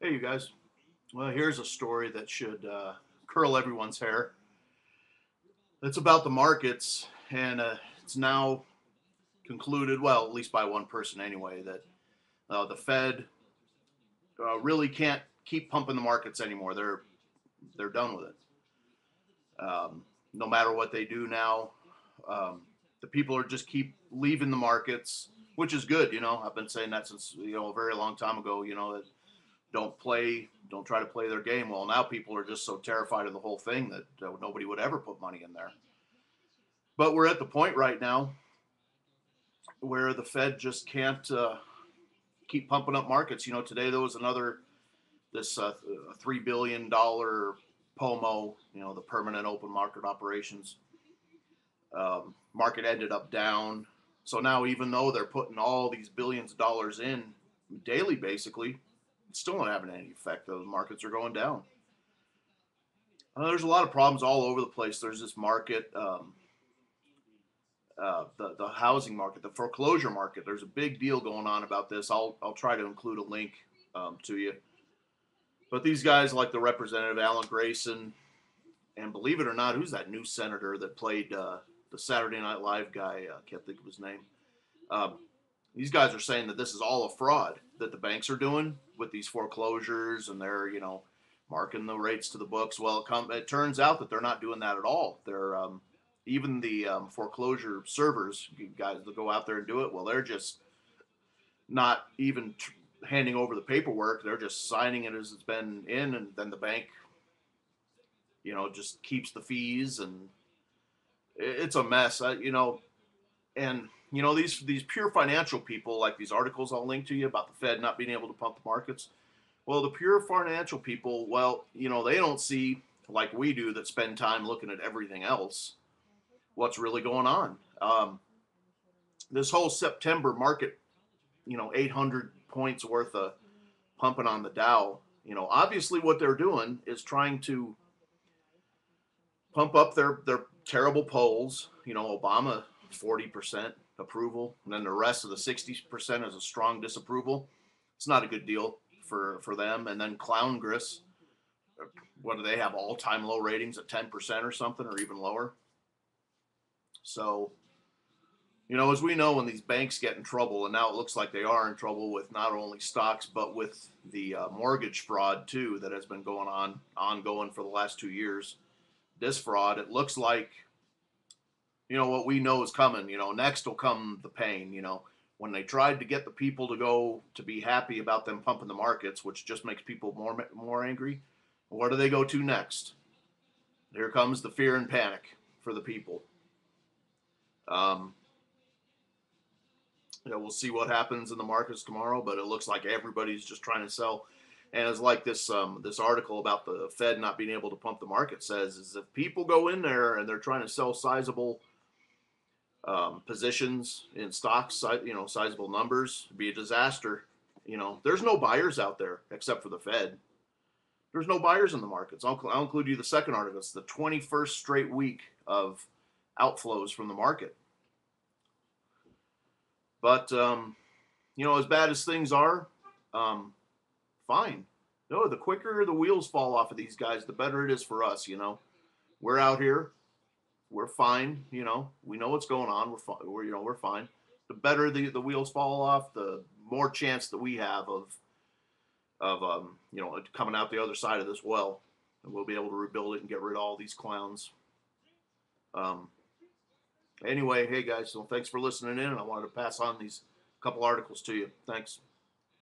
Hey, you guys. Well, here's a story that should curl everyone's hair. It's about the markets, and it's now concluded, well, at least by one person anyway, that the Fed really can't keep pumping the markets anymore. They're done with it. No matter what they do now, um, the people are just keep leaving the markets, which is good. I've been saying that since a very long time ago. That don't try to play their game. Well, now people are just so terrified of the whole thing that nobody would ever put money in there. But we're at the point right now where the Fed just can't keep pumping up markets. Today there was another this $3 billion POMO. The permanent open market operations. Market ended up down. So now, even though they're putting all these billions of dollars in daily, basically, it's still not having any effect. The markets are going down. There's a lot of problems all over the place. There's this market, the housing market, the foreclosure market. There's a big deal going on about this. I'll try to include a link to you. But these guys, like the Representative Alan Grayson, and believe it or not, who's that new senator that played the Saturday Night Live guy? I can't think of his name. Um, these guys are saying that this is all a fraud that the banks are doing with these foreclosures, and they're marking the rates to the books. Well, it turns out that they're not doing that at all. They're even the foreclosure servers, guys that go out there and do it. Well, they're just not even handing over the paperwork. They're just signing it as it's been in, and then the bank, just keeps the fees, and it's a mess. And these pure financial people, like these articles I'll link to you about the Fed not being able to pump the markets. Well, the pure financial people, well, they don't see, like we do, that spend time looking at everything else, what's really going on. This whole September market, 800 points worth of pumping on the Dow. Obviously what they're doing is trying to pump up their terrible polls. Obama 40% approval, and then the rest of the 60% is a strong disapproval. It's not a good deal for them. And then Clowngress, what do they have, all-time low ratings at 10% or something, or even lower? So, as we know, when these banks get in trouble, and now it looks like they are in trouble with not only stocks but with the mortgage fraud too that has been ongoing for the last 2 years. This fraud, it looks like, what we know is coming. Next will come the pain. When they tried to get the people to be happy about them pumping the markets, which just makes people more angry. Where do they go to next? Here comes the fear and panic for the people. Um, we'll see what happens in the markets tomorrow, but it looks like everybody's just trying to sell. And it's like this article about the Fed not being able to pump the market says is if people go in there and they're trying to sell sizable positions in stocks, sizable numbers, it'd be a disaster. There's no buyers out there except for the Fed. There's no buyers in the markets. I'll include you the second article. It's the 21st straight week of outflows from the market. But as bad as things are, fine. No, the quicker the wheels fall off of these guys, the better it is for us. We're out here, we're fine. We know what's going on. We're fine. The better the wheels fall off, the more chance that we have of coming out the other side of this well, and we'll be able to rebuild it and get rid of all these clowns. Anyway, hey guys, so thanks for listening in, and I wanted to pass on these couple articles to you. Thanks.